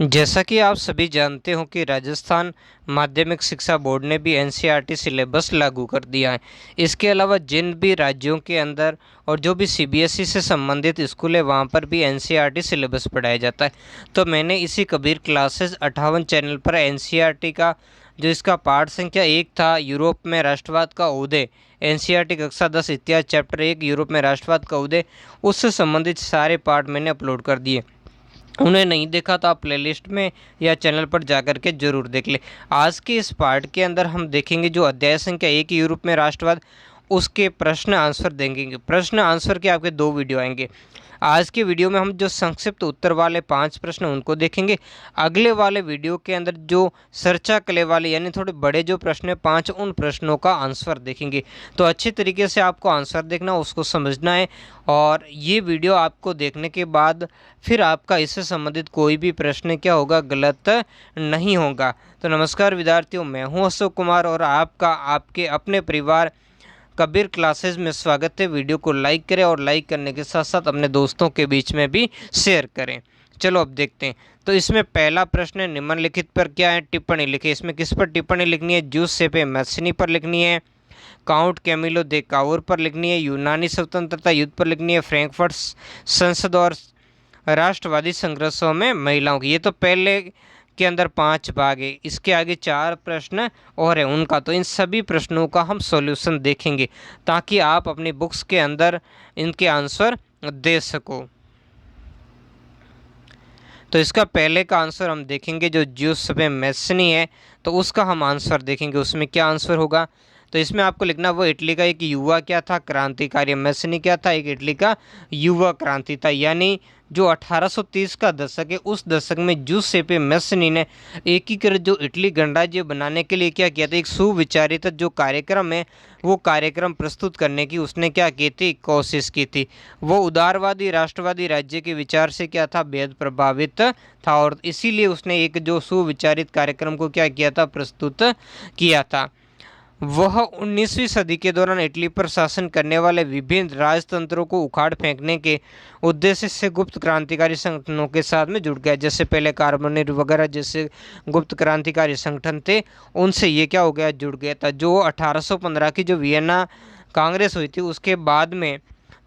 जैसा कि आप सभी जानते हो कि राजस्थान माध्यमिक शिक्षा बोर्ड ने भी एनसीईआरटी सिलेबस लागू कर दिया है। इसके अलावा जिन भी राज्यों के अंदर और जो भी सीबीएसई से संबंधित स्कूल है वहाँ पर भी एनसीईआरटी सिलेबस पढ़ाया जाता है। तो मैंने इसी कबीर क्लासेस 58 चैनल पर एनसीईआरटी का जो इसका पाठ संख्या 1 था, यूरोप में राष्ट्रवाद का उदय, एनसीईआरटी कक्षा 10 इतिहास चैप्टर 1 यूरोप में राष्ट्रवाद का उदय, उससे संबंधित सारे पाठ मैंने अपलोड कर दिए। उन्हें नहीं देखा तो आप प्लेलिस्ट में या चैनल पर जाकर के जरूर देख ले। आज के इस पार्ट के अंदर हम देखेंगे जो अध्याय संख्या 1 यूरोप में राष्ट्रवाद, उसके प्रश्न आंसर देंगे। प्रश्न आंसर के आपके 2 वीडियो आएंगे। आज के वीडियो में हम जो संक्षिप्त उत्तर वाले 5 प्रश्न उनको देखेंगे। अगले वाले वीडियो के अंदर जो चर्चा कले वाले यानी थोड़े बड़े जो प्रश्न है 5, उन प्रश्नों का आंसर देखेंगे। तो अच्छे तरीके से आपको आंसर देखना, उसको समझना है। और ये वीडियो आपको देखने के बाद फिर आपका इससे संबंधित कोई भी प्रश्न क्या होगा, गलत नहीं होगा। तो नमस्कार विद्यार्थियों, मैं हूँ अशोक कुमार और आपका आपके अपने परिवार कबीर क्लासेस में स्वागत है। वीडियो को लाइक करें और लाइक करने के साथ साथ अपने दोस्तों के बीच में भी शेयर करें। चलो अब देखते हैं। तो इसमें पहला प्रश्न है, निम्नलिखित पर क्या है टिप्पणी लिखिए। इसमें किस पर टिप्पणी लिखनी है? जूसेपे मैस्सिनी पर लिखनी है, काउंट कैमिलो दे काउर पर लिखनी है, यूनानी स्वतंत्रता युद्ध पर लिखनी है, फ्रैंकफर्ट संसद और राष्ट्रवादी संघर्षों में महिलाओं की। ये तो पहले के अंदर 5 भाग है, इसके आगे 4 प्रश्न और है उनका। तो इन सभी प्रश्नों का हम सॉल्यूशन देखेंगे ताकि आप अपनी बुक्स के अंदर इनके आंसर दे सको। तो इसका पहले का आंसर हम देखेंगे जो ज्यूसेppe मैस्सिनी है, तो उसका हम आंसर देखेंगे। उसमें क्या आंसर होगा? तो इसमें आपको लिखना वो इटली का एक युवा क्या था, क्रांतिकारी। मैस्सिनी क्या था? एक इटली का युवा क्रांति था। यानी जो 1830 का दशक है, उस दशक में जूसेppe मैस्सिनी ने एकीकृत जो इटली गणराज्य बनाने के लिए क्या किया था, एक सुविचारित जो कार्यक्रम है वो कार्यक्रम प्रस्तुत करने की उसने क्या की थी, कोशिश की थी। वो उदारवादी राष्ट्रवादी राज्य के विचार से क्या था, बेहद प्रभावित था और इसीलिए उसने एक जो सुविचारित कार्यक्रम को क्या किया था, प्रस्तुत किया था। वह 19वीं सदी के दौरान इटली पर शासन करने वाले विभिन्न राजतंत्रों को उखाड़ फेंकने के उद्देश्य से गुप्त क्रांतिकारी संगठनों के साथ में जुड़ गया। जैसे पहले कार्बोनेट वगैरह जैसे गुप्त क्रांतिकारी संगठन थे, उनसे ये क्या हो गया, जुड़ गया था। जो 1815 की जो वियना कांग्रेस हुई थी, उसके बाद में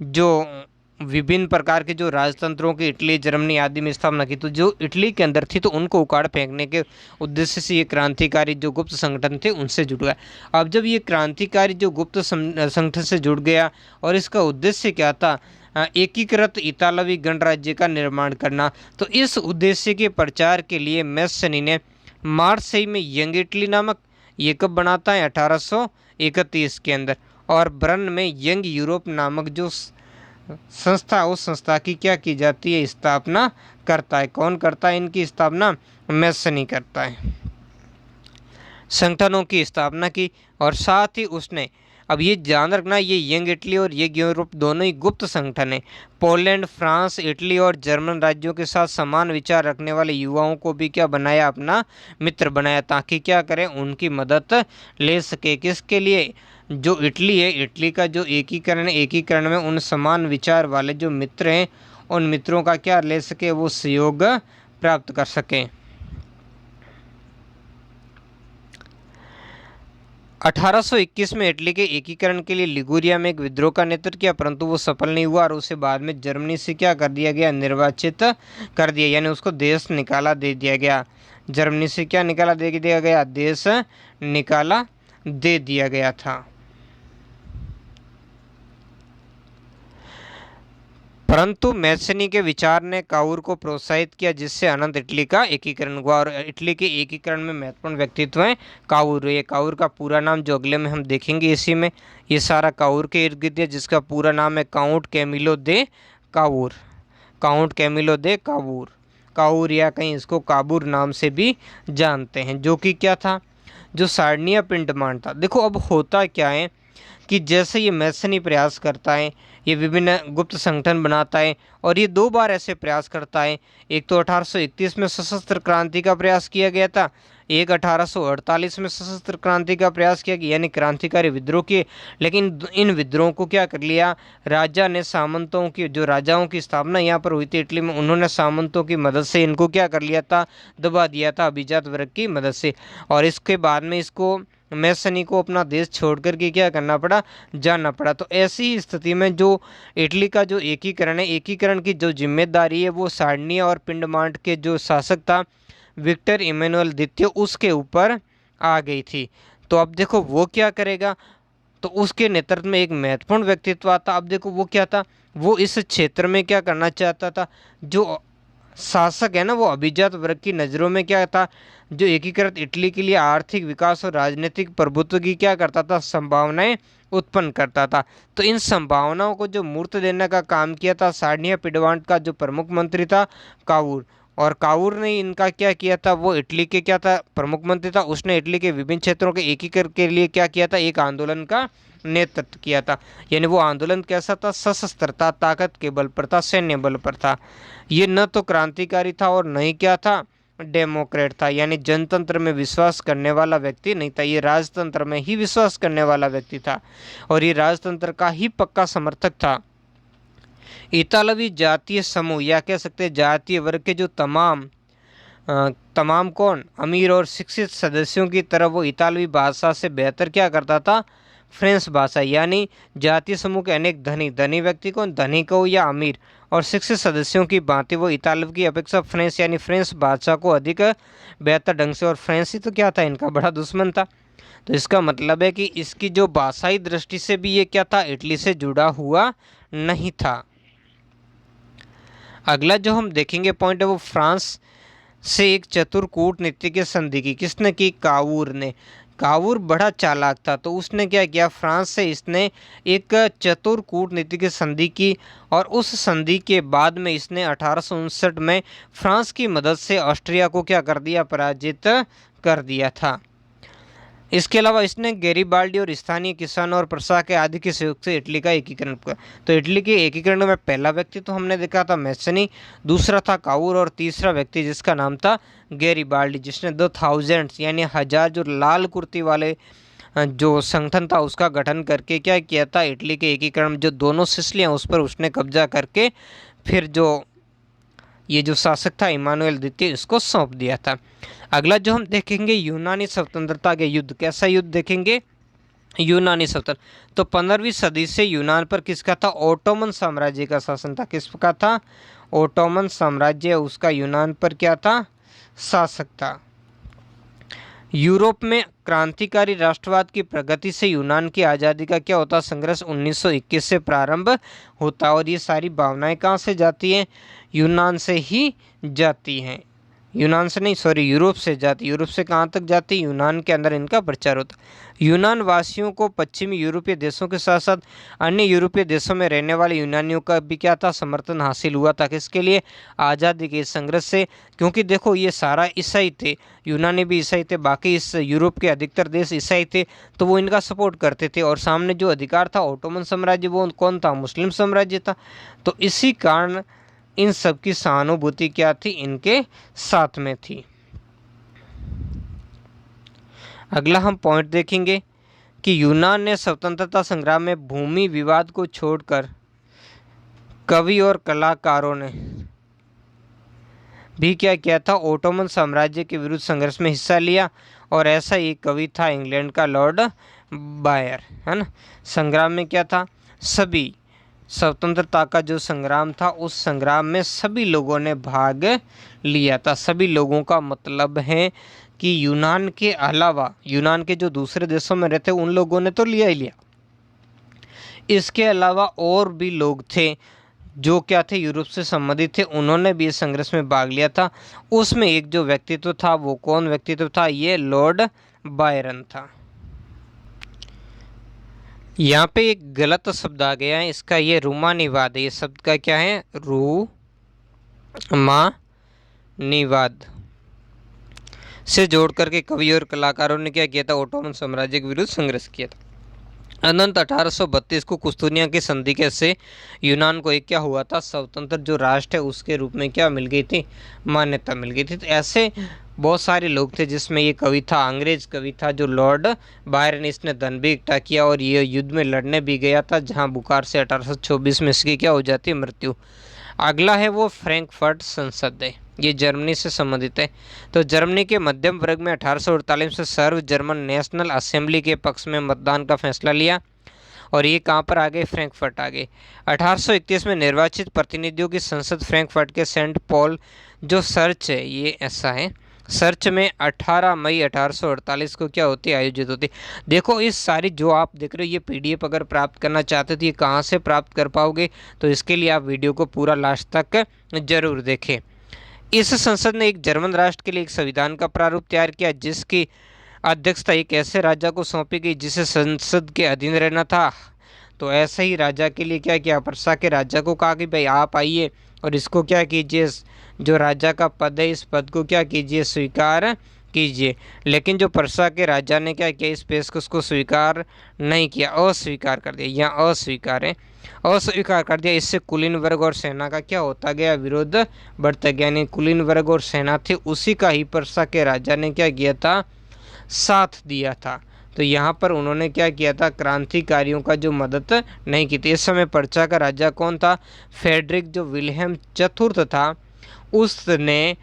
जो विभिन्न प्रकार के जो राजतंत्रों की इटली जर्मनी आदि में स्थापना की, तो जो इटली के अंदर थी तो उनको उखाड़ फेंकने के उद्देश्य से ये क्रांतिकारी जो गुप्त संगठन थे उनसे जुड़ गया। अब जब ये क्रांतिकारी जो गुप्त संगठन से जुड़ गया और इसका उद्देश्य क्या था, एकीकृत इतालवी गणराज्य का निर्माण करना। तो इस उद्देश्य के प्रचार के लिए मैस्सिनी ने मार्सेई में यंग इटली नामक ये कब बनाता है, 1831 के अंदर, और ब्रन में यंग यूरोप नामक जो संस्था, उस संस्था की क्या की जाती है, स्थापना करता है। कौन करता है इनकी स्थापना? मैस्सिनी करता है। संगठनों की स्थापना की और साथ ही उसने, अब ये ध्यान रखना, ये यंग इटली और ये यूरोप दोनों ही गुप्त संगठन है। पोलैंड, फ्रांस, इटली और जर्मन राज्यों के साथ समान विचार रखने वाले युवाओं को भी क्या बनाया, अपना मित्र बनाया, ताकि क्या करें, उनकी मदद ले सके। किसके लिए? जो इटली है, इटली का जो एकीकरण है, एकीकरण में उन समान विचार वाले जो मित्र हैं, उन मित्रों का क्या ले सके, वो सहयोग प्राप्त कर सकें। 1821 में इटली के एकीकरण के लिए लिगुरिया में एक विद्रोह का नेतृत्व किया, परंतु वो सफल नहीं हुआ और उसे बाद में जर्मनी से क्या कर दिया गया, निर्वाचित कर दिया, यानी उसको देश निकाला दे दिया गया। जर्मनी से क्या निकाला दे दिया गया, देश निकाला दे दिया गया था। परंतु मैस्सिनी के विचार ने काउर को प्रोत्साहित किया, जिससे अनंत इटली का एकीकरण हुआ। और इटली के एकीकरण में महत्वपूर्ण व्यक्तित्व है काउर। ये काउर का पूरा नाम जो अगले में हम देखेंगे, इसी में ये सारा काउर के इर्द गिर्द है, जिसका पूरा नाम है Count Camillo de Cavour. Count Camillo de Cavour, Cavour या कहीं इसको काबूर नाम से भी जानते हैं, जो कि क्या था, जो सार्डिनिया पिंडमान था। देखो अब होता क्या है कि जैसे ये मैस्सिनी प्रयास करता है, ये विभिन्न गुप्त संगठन बनाता है और ये 2 बार ऐसे प्रयास करता है। एक तो 1831 में सशस्त्र क्रांति का प्रयास किया गया था, एक 1848 में सशस्त्र क्रांति का प्रयास किया, यानी क्रांतिकारी विद्रोह किए, लेकिन इन विद्रोह को क्या कर लिया, राजा ने सामंतों की, जो राजाओं की स्थापना यहाँ पर हुई थी इटली में, उन्होंने सामंतों की मदद से इनको क्या कर लिया था, दबा दिया था अभिजात वर्ग की मदद से। और इसके बाद में इसको मैसनी को अपना देश छोड़ करके क्या करना पड़ा, जाना पड़ा। तो ऐसी स्थिति में जो इटली का जो एकीकरण है, एकीकरण की जो जिम्मेदारी है वो सार्डिनिया और पिंडमांट के जो शासक था विक्टर इमैनुअल द्वितीय, उसके ऊपर आ गई थी। तो अब देखो वो क्या करेगा, तो उसके नेतृत्व में एक महत्वपूर्ण व्यक्तित्व आता। अब देखो वो क्या था, वो इस क्षेत्र में क्या करना चाहता था, जो शासक है ना वो अभिजात वर्ग की नज़रों में क्या था, जो एकीकृत इटली के लिए आर्थिक विकास और राजनीतिक प्रभुत्व की क्या करता था, संभावनाएं उत्पन्न करता था। तो इन संभावनाओं को जो मूर्त देने का काम किया था सार्डिनिया पिडवांट का जो प्रमुख मंत्री था कावूर, और कावूर ने इनका क्या किया था, वो इटली के क्या था, प्रमुख मंत्री था। उसने इटली के विभिन्न क्षेत्रों के एकीकरण के लिए क्या किया था, एक आंदोलन का नेतृत्व किया था। यानी वो आंदोलन कैसा था, सशस्त्र था, ताकत के बल पर था, सैन्य बल पर था। ये न तो क्रांतिकारी था और न ही क्या था, डेमोक्रेट था, यानी जनतंत्र में विश्वास करने वाला व्यक्ति नहीं था, ये राजतंत्र में ही विश्वास करने वाला व्यक्ति था, और ये राजतंत्र का ही पक्का समर्थक था। इतालवी जातीय समूह या कह सकते हैं जातीय वर्ग के जो तमाम कौन, अमीर और शिक्षित सदस्यों की तरह वो इतालवी भाषा से बेहतर क्या करता था, फ्रेंच भाषा। यानी जातीय समूह के अनेक धनी व्यक्ति को, धनिक हो या अमीर, और शिक्षित सदस्यों की भांति वो इतालवी की अपेक्षा फ्रेंच यानी फ्रेंच भाषा को अधिक बेहतर ढंग से, और फ्रेंच ही तो क्या था, इनका बड़ा दुश्मन था। तो इसका मतलब है कि इसकी जो भाषाई दृष्टि से भी ये क्या था, इटली से जुड़ा हुआ नहीं था। अगला जो हम देखेंगे पॉइंट है वो फ्रांस से एक चतुर कूटनीति की संधि की, किसने की, कावूर ने। कावूर बड़ा चालाक था, तो उसने क्या किया, फ्रांस से इसने एक चतुर कूटनीति की संधि की, और उस संधि के बाद में इसने 1859 में फ्रांस की मदद से ऑस्ट्रिया को क्या कर दिया, पराजित कर दिया था। इसके अलावा इसने गैरिबाल्डी और स्थानीय किसानों और प्रशासक आदि के सहयोग से इटली का एकीकरण किया। तो इटली के एकीकरण में पहला व्यक्ति तो हमने देखा था मैसनी, दूसरा था कावूर, और तीसरा व्यक्ति जिसका नाम था गैरिबाल्डी, जिसने 2000 यानी 1000 जो लाल कुर्ती वाले जो संगठन था उसका गठन करके क्या किया था, इटली के एकीकरण में जो दोनों सिसिलियाँ उस पर उसने कब्जा करके फिर जो ये जो शासक था इमानुएल द्वितीय, इसको सौंप दिया था। अगला जो हम देखेंगे यूनानी स्वतंत्रता के युद्ध, कैसा युद्ध देखेंगे, यूनानी स्वतंत्र। तो 15वीं सदी से यूनान पर किसका था, ओटोमन साम्राज्य का शासन था। किसका था, ओटोमन साम्राज्य, उसका यूनान पर क्या था, शासक था। यूरोप में क्रांतिकारी राष्ट्रवाद की प्रगति से यूनान की आज़ादी का क्या होता, संघर्ष 1921 से प्रारंभ होता, और ये सारी भावनाएं कहाँ से जाती हैं, यूनान से ही जाती हैं, यूनान से नहीं, सॉरी, यूरोप से जाती। यूरोप से कहाँ तक जाती, यूनान के अंदर इनका प्रचार होता। यूनान वासियों को पश्चिमी यूरोपीय देशों के साथ साथ अन्य यूरोपीय देशों में रहने वाले यूनानियों का भी क्या था, समर्थन हासिल हुआ था। किसके लिए, आज़ादी के संघर्ष से। क्योंकि देखो ये सारा ईसाई थे, यूनानी भी ईसाई थे, बाकी इस यूरोप के अधिकतर देश ईसाई थे, तो वो इनका सपोर्ट करते थे। और सामने जो अधिकार था ओटोमन साम्राज्य, वो कौन था, मुस्लिम साम्राज्य था। तो इसी कारण इन सब की सहानुभूति क्या थी, इनके साथ में थी। अगला हम पॉइंट देखेंगे कि यूनान ने स्वतंत्रता संग्राम में भूमि विवाद को छोड़कर कवि और कलाकारों ने भी क्या किया था, ओटोमन साम्राज्य के विरुद्ध संघर्ष में हिस्सा लिया। और ऐसा एक कवि था इंग्लैंड का लॉर्ड बायर, है ना। संग्राम में क्या था, सभी स्वतंत्रता का जो संग्राम था उस संग्राम में सभी लोगों ने भाग लिया था। सभी लोगों का मतलब है कि यूनान के अलावा यूनान के जो दूसरे देशों में रहते उन लोगों ने तो लिया ही लिया, इसके अलावा और भी लोग थे जो क्या थे, यूरोप से संबंधित थे, उन्होंने भी इस संघर्ष में भाग लिया था। उसमें एक जो व्यक्तित्व था, वो कौन व्यक्तित्व था, ये लॉर्ड बायरन था। यहाँ पे एक गलत शब्द आ गया है, इसका ये रूमानीवाद है। ये शब्द का क्या है, रूमानीवाद से जोड़ करके कवि और कलाकारों ने क्या किया था, ओटोमन साम्राज्य के विरुद्ध संघर्ष किया था। अनंत 1832 को कुस्तुनिया की संधि के से यूनान को एक क्या हुआ था, स्वतंत्र जो राष्ट्र है उसके रूप में क्या मिल गई थी, मान्यता मिल गई थी। तो ऐसे बहुत सारे लोग थे, जिसमें ये कवि था, अंग्रेज कवि था जो लॉर्ड बायरन। इसने धन भी इकट्ठा किया और ये युद्ध में लड़ने भी गया था, जहां बुखार से 1824 में इसकी क्या हो जाती है, मृत्यु। अगला है वो फ्रैंकफर्ट संसद है, ये जर्मनी से संबंधित है। तो जर्मनी के मध्यम वर्ग में 1848 से सर्व जर्मन नेशनल असेंबली के पक्ष में मतदान का फैसला लिया, और ये कहाँ पर आ गए, फ्रैंकफर्ट आ गए। 1831 में निर्वाचित प्रतिनिधियों की संसद फ्रैंकफर्ट के सेंट पॉल जो सर्च है, ये ऐसा है, सर्च में 18 मई 1848 को क्या होती है, आयोजित होती। देखो इस सारी जो आप देख रहे हो ये पीडीएफ अगर प्राप्त करना चाहते हो तो ये कहाँ से प्राप्त कर पाओगे, तो इसके लिए आप वीडियो को पूरा लास्ट तक जरूर देखें। इस संसद ने एक जर्मन राष्ट्र के लिए एक संविधान का प्रारूप तैयार किया, जिसकी अध्यक्षता एक ऐसे राजा को सौंपी गई जिसे संसद के अधीन रहना था। तो ऐसे ही राजा के लिए क्या किया, पर्सा के राजा को कहा कि भाई आप आइए और इसको क्या कीजिए, जो राजा का पद है इस पद को क्या कीजिए, स्वीकार कीजिए। लेकिन जो पर्सा के राजा ने क्या किया, इस पेशकश को स्वीकार नहीं किया, अस्वीकार कर दिया, यहाँ अस्वीकार है, अस्वीकार कर दिया। इससे कुलीन वर्ग और सेना का क्या होता गया, विरोध बढ़ता गया। यानी कुलीन वर्ग और सेना थे उसी का ही पर्सा के राजा ने क्या किया था, साथ दिया था। तो यहाँ पर उन्होंने क्या किया था, क्रांतिकारियों का जो मदद नहीं की थी। इस समय पर्चा का राजा कौन था, फेडरिक जो विल्हेम चतुर्थ था, उसने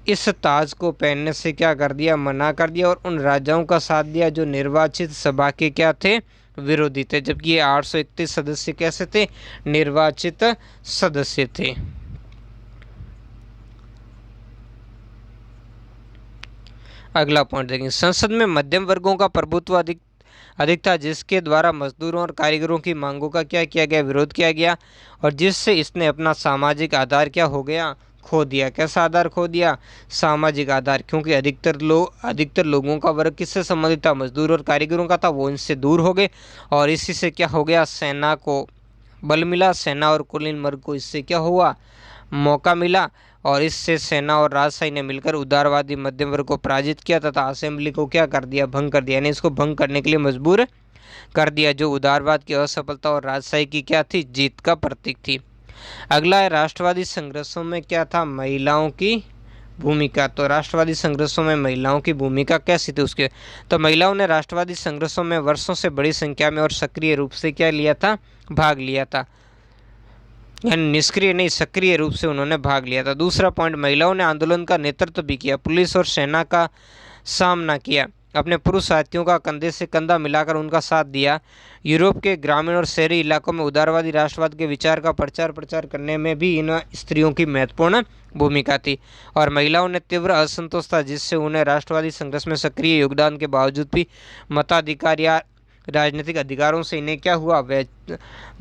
इस ताज को पहनने से क्या कर दिया, मना कर दिया, और उन राजाओं का साथ दिया जो निर्वाचित सभा के क्या थे, विरोधी थे। जबकि ये 831 सदस्य कैसे थे, निर्वाचित सदस्य थे। अगला पॉइंट देखेंगे, संसद में मध्यम वर्गों का प्रभुत्व अधिक था, जिसके द्वारा मजदूरों और कारीगरों की मांगों का क्या किया गया, विरोध किया गया, और जिससे इसने अपना सामाजिक आधार क्या हो गया, खो दिया। कैसा आधार खो दिया, सामाजिक आधार, क्योंकि अधिकतर लोगों का वर्ग किससे संबंधित था, मजदूर और कारीगरों का था, वो इनसे दूर हो गए, और इसी से क्या हो गया, सेना को बल मिला, सेना और कुलीन वर्ग को इससे क्या हुआ, मौका मिला, और इससे सेना और राजशाही ने मिलकर उदारवादी मध्यम वर्ग को पराजित किया तथा असेंबली को क्या कर दिया, भंग कर दिया, यानी इसको भंग करने के लिए मजबूर कर दिया, जो उदारवाद की असफलता और राजशाही की क्या थी, जीत का प्रतीक थी। अगला है राष्ट्रवादी संघर्षों में क्या था, महिलाओं की भूमिका। तो राष्ट्रवादी संघर्षों में महिलाओं की भूमिका कैसी थी उसके, तो महिलाओं ने राष्ट्रवादी संघर्षों में वर्षों से बड़ी संख्या में और सक्रिय रूप से क्या लिया था, भाग लिया था, यानी निष्क्रिय नहीं सक्रिय रूप से उन्होंने भाग लिया था। दूसरा पॉइंट, महिलाओं ने आंदोलन का नेतृत्व भी किया, पुलिस और सेना का सामना किया, अपने पुरुष साथियों का कंधे से कंधा मिलाकर उनका साथ दिया। यूरोप के ग्रामीण और शहरी इलाकों में उदारवादी राष्ट्रवाद के विचार का प्रचार करने में भी इन स्त्रियों की महत्वपूर्ण भूमिका थी, और महिलाओं ने तीव्र असंतोष था, जिससे उन्हें राष्ट्रवादी संघर्ष में सक्रिय योगदान के बावजूद भी मताधिकार या राजनीतिक अधिकारों से इन्हें क्या हुआ,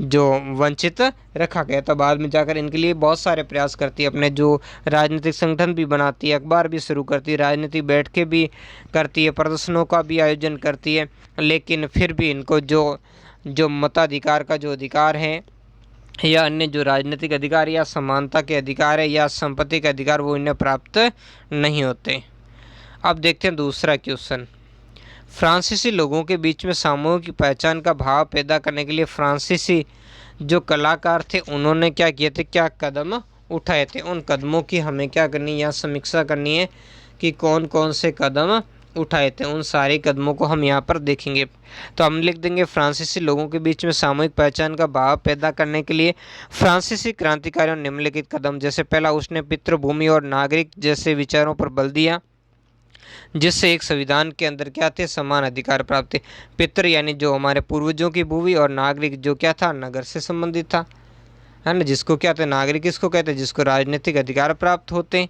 जो वंचित रखा गया था। बाद में जाकर इनके लिए बहुत सारे प्रयास करती है, अपने जो राजनीतिक संगठन भी बनाती है, अखबार भी शुरू करती है, राजनीतिक बैठकें भी करती है, प्रदर्शनों का भी आयोजन करती है, लेकिन फिर भी इनको जो मताधिकार का जो अधिकार है या अन्य जो राजनीतिक अधिकार या समानता के अधिकार है या संपत्ति के अधिकार, वो इन्हें प्राप्त नहीं होते। अब देखते हैं दूसरा क्वेश्चन, फ्रांसीसी लोगों के बीच में सामूहिक पहचान का भाव पैदा करने के लिए फ्रांसीसी जो कलाकार थे उन्होंने क्या किए थे, क्या कदम उठाए थे, उन कदमों की हमें क्या करनी है, यहाँ समीक्षा करनी है कि कौन कौन से कदम उठाए थे। उन सारे कदमों को हम यहाँ पर देखेंगे। तो हम लिख देंगे, फ्रांसीसी लोगों के बीच में सामूहिक पहचान का भाव पैदा करने के लिए फ्रांसीसी क्रांतिकारियों ने निम्नलिखित कदम, जैसे पहला, उसने पितृभूमि और नागरिक जैसे विचारों पर बल दिया, जिससे एक संविधान के अंदर क्या थे, समान अधिकार प्राप्त थे। पितृ यानी जो हमारे पूर्वजों की भूमि, और नागरिक जो क्या था, नगर से संबंधित था, है ना, जिसको क्या थे, नागरिक किसको कहते हैं, जिसको राजनीतिक अधिकार प्राप्त होते।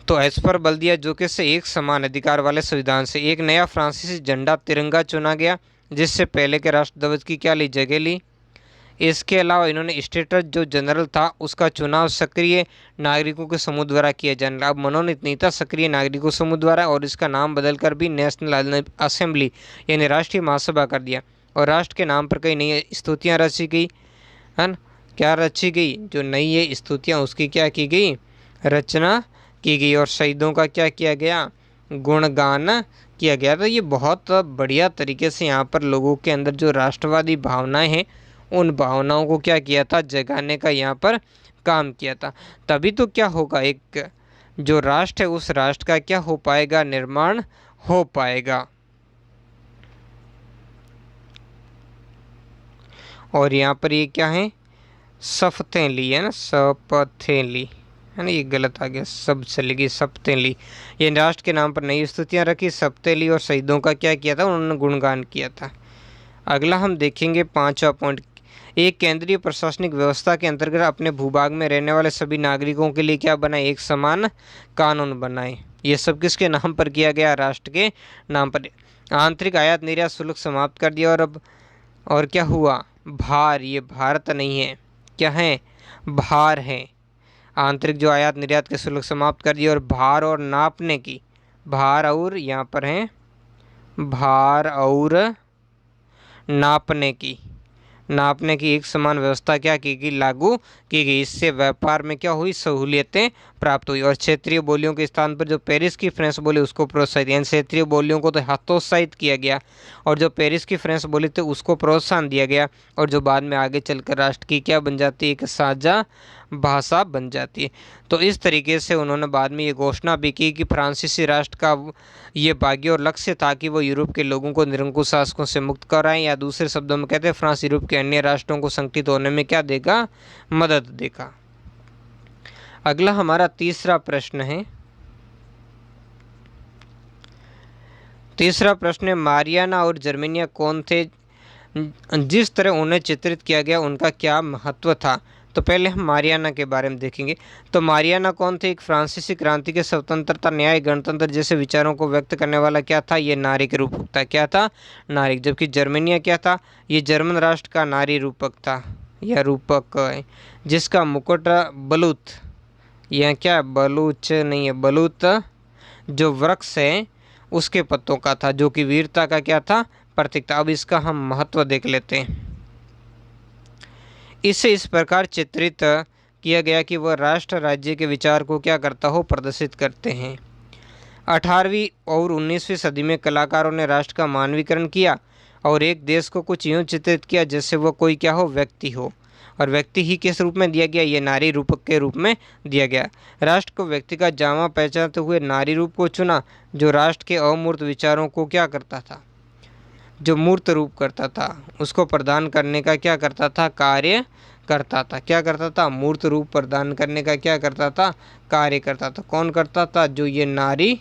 तो इस पर बल दिया, जो कि से एक समान अधिकार वाले संविधान से। एक नया फ्रांसीसी झंडा तिरंगा चुना गया, जिससे पहले के राष्ट्रध्वज की क्या ली, जगह ली। इसके अलावा इन्होंने स्टेटस जो जनरल था उसका चुनाव सक्रिय नागरिकों के समूह द्वारा किया जाने लगा। अब मनोनीत नहीं था, सक्रिय नागरिकों समूह द्वारा, और इसका नाम बदलकर भी नेशनल असेंबली यानी राष्ट्रीय महासभा कर दिया, और राष्ट्र के नाम पर कई नई स्तुतियाँ रची गई, है ना, क्या रची गई, जो नई ये स्तुतियाँ उसकी क्या की गई, रचना की गई, और शहीदों का क्या किया गया, गुणगान किया गया। तो ये बहुत बढ़िया तरीके से यहाँ पर लोगों के अंदर जो राष्ट्रवादी भावनाएं हैं उन भावनाओं को क्या किया था, जगाने का यहाँ पर काम किया था। तभी तो क्या होगा, एक जो राष्ट्र है उस राष्ट्र का क्या हो पाएगा, निर्माण हो पाएगा। और यहाँ पर ये क्या है, शपथें ली है ना, शपथें ली है ना, ये गलत आ गया, सब चलेगी, शपथें ली। ये राष्ट्र के नाम पर नई स्तुतियाँ रखी, शपथें ली और शहीदों का क्या किया था, उन्होंने गुणगान किया था। अगला हम देखेंगे 5वां पॉइंट, एक केंद्रीय प्रशासनिक व्यवस्था के अंतर्गत अपने भूभाग में रहने वाले सभी नागरिकों के लिए क्या बनाए, एक समान कानून बनाए। ये सब किसके नाम पर किया गया, राष्ट्र के नाम पर। आंतरिक आयात निर्यात शुल्क समाप्त कर दिया, और क्या हुआ, भार, ये भारत नहीं है, क्या है, भार है। आंतरिक जो आयात निर्यात के शुल्क समाप्त कर दिए और भार और नापने की, भार और यहाँ पर है भार और नापने की एक समान व्यवस्था क्या की गई, लागू की गई। इससे व्यापार में क्या हुई, सहूलियतें प्राप्त हुई। और क्षेत्रीय बोलियों के स्थान पर जो पेरिस की फ्रेंच बोली उसको प्रोत्साहित, यानी क्षेत्रीय बोलियों को तो हतोत्साहित किया गया और जो पेरिस की फ्रेंच बोली थी उसको प्रोत्साहन दिया गया, और जो बाद में आगे चलकर राष्ट्र की क्या बन जाती है, एक साझा भाषा बन जाती है। तो इस तरीके से उन्होंने बाद में ये घोषणा भी की कि फ्रांसीसी राष्ट्र का ये भाग्य और लक्ष्य था कि वो यूरोप के लोगों को निरंकुश शासकों से मुक्त कराएं, या दूसरे शब्दों में कहते हैं फ्रांस यूरोप के अन्य राष्ट्रों को संगठित होने में क्या देगा, मदद देगा। अगला हमारा तीसरा प्रश्न है, मारियाना और जर्मेनिया कौन थे, जिस तरह उन्हें चित्रित किया गया उनका क्या महत्व था। तो पहले हम मारियाना के बारे में देखेंगे। तो मारियाना कौन थे, एक फ्रांसीसी क्रांति के स्वतंत्रता, न्याय, गणतंत्र जैसे विचारों को व्यक्त करने वाला क्या था, ये नारी के रूपक था, क्या था, नारी। जबकि जर्मेनिया क्या था, ये जर्मन राष्ट्र का नारी रूपक था, यह रूपक है, जिसका मुकुट बलूत, यह क्या, बलूच नहीं है, बलूत जो वृक्ष है उसके पत्तों का था, जो कि वीरता का क्या था, प्रतीक था। अब इसका हम महत्व देख लेते हैं। इसे इस प्रकार चित्रित किया गया कि वह राष्ट्र राज्य के विचार को क्या करता हो, प्रदर्शित करते हैं। 18वीं और 19वीं सदी में कलाकारों ने राष्ट्र का मानवीकरण किया और एक देश को कुछ यूँ चित्रित किया जैसे वह कोई क्या हो, व्यक्ति हो, और व्यक्ति ही किस रूप में दिया गया, ये नारी रूपक के रूप में दिया गया। राष्ट्र को व्यक्ति का जामा पहचानते हुए नारी रूप को चुना, जो राष्ट्र के अमूर्त विचारों को क्या करता था, जो मूर्त रूप करता था, उसको प्रदान करने का क्या करता था, कार्य करता था। क्या करता था, मूर्त रूप प्रदान करने का क्या करता था, कार्य करता था। कौन करता था, जो ये नारी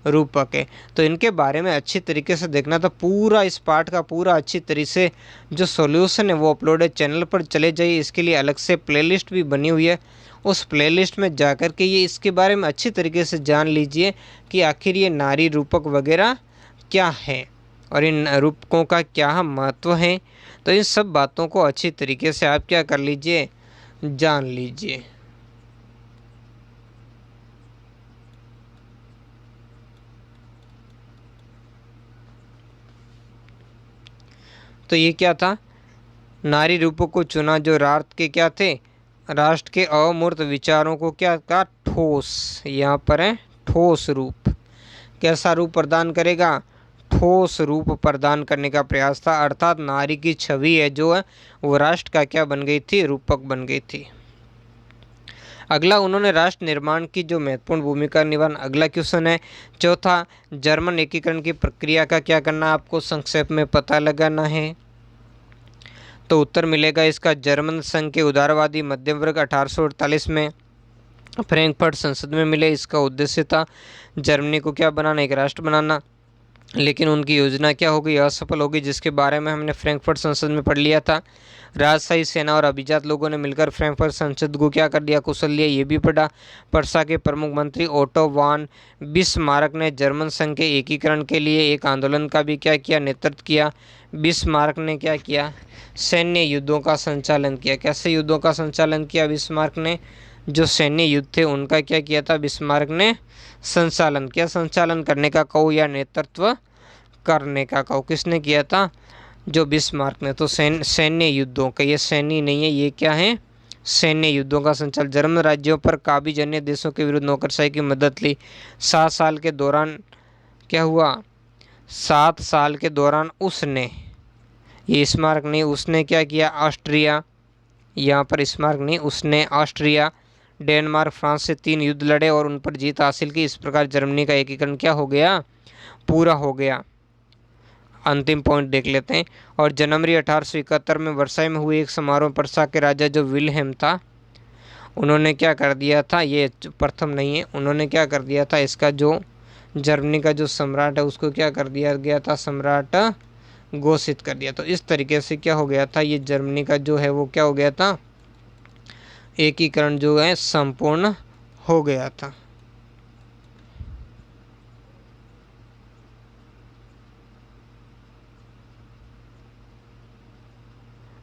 रूपक है। तो इनके बारे में अच्छी तरीके से देखना था, पूरा इस पार्ट का पूरा अच्छी तरीके से जो सॉल्यूशन है वो अपलोड है, चैनल पर चले जाइए, इसके लिए अलग से प्लेलिस्ट भी बनी हुई है, उस प्लेलिस्ट में जाकर के ये इसके बारे में अच्छी तरीके से जान लीजिए कि आखिर ये नारी रूपक वगैरह क्या है और इन रूपकों का क्या महत्व है। तो इन सब बातों को अच्छी तरीके से आप क्या कर लीजिए, जान लीजिए। तो ये क्या था, नारी रूपक को चुना जो राष्ट्र के क्या थे, राष्ट्र के अमूर्त विचारों को क्या का ठोस, यहाँ पर है ठोस रूप, कैसा रूप प्रदान करेगा, ठोस रूप प्रदान करने का प्रयास था। अर्थात नारी की छवि है जो है वो राष्ट्र का क्या बन गई थी, रूपक बन गई थी। अगला उन्होंने राष्ट्र निर्माण की जो महत्वपूर्ण भूमिका निभाई। अगला क्वेश्चन है चौथा, जर्मन एकीकरण की प्रक्रिया का क्या करना, आपको संक्षेप में पता लगाना है। तो उत्तर मिलेगा इसका, जर्मन संघ के उदारवादी मध्यम वर्ग 1848 में फ्रैंकफर्ट संसद में मिले। इसका उद्देश्य था जर्मनी को क्या बनाना, एक राष्ट्र बनाना, लेकिन उनकी योजना क्या हो गई, असफल हो गई, जिसके बारे में हमने फ्रैंकफर्ट संसद में पढ़ लिया था। राजशाही सेना और अभिजात लोगों ने मिलकर फ्रैंकफर्ट संसद को क्या कर दिया, कुचल लिया, ये भी पढ़ा। पर्सा के प्रमुख मंत्री ओटो वान बिस्मार्क ने जर्मन संघ के एकीकरण के लिए एक आंदोलन का भी क्या किया, नेतृत्व किया। बिस्मार्क ने क्या किया, सैन्य युद्धों का संचालन किया। कैसे युद्धों का संचालन किया बिस्मार्क ने, जो सैन्य युद्ध थे उनका क्या किया था बिस्मार्क ने, संचालन किया। संचालन करने का कहो या नेतृत्व करने का कहो, किसने किया था, जो बिस्मार्क ने। तो सैन्य युद्धों का, ये सैन्य नहीं है, ये क्या है, सैन्य युद्धों का संचालन। जर्मन राज्यों पर काबिज अन्य देशों के विरुद्ध नौकरशाही की मदद ली। 7 साल के दौरान क्या हुआ, 7 साल के दौरान उसने, ये स्मार्क नहीं, उसने क्या किया, ऑस्ट्रिया, यहाँ पर स्मार्क नहीं, उसने ऑस्ट्रिया, डेनमार्क फ्रांस से 3 युद्ध लड़े और उन पर जीत हासिल की। इस प्रकार जर्मनी का एकीकरण क्या हो गया, पूरा हो गया। अंतिम पॉइंट देख लेते हैं। और जनवरी 1871 में वर्साई में हुए एक समारोह प्रसा के राजा जो विल्हेम था, उन्होंने क्या कर दिया था, ये प्रथम नहीं है, उन्होंने क्या कर दिया था, इसका जो जर्मनी का जो सम्राट है उसको क्या कर दिया गया था, सम्राट घोषित कर दिया। तो इस तरीके से क्या हो गया था, ये जर्मनी का जो है वो क्या हो गया था, एकीकरण जो है संपूर्ण हो गया था।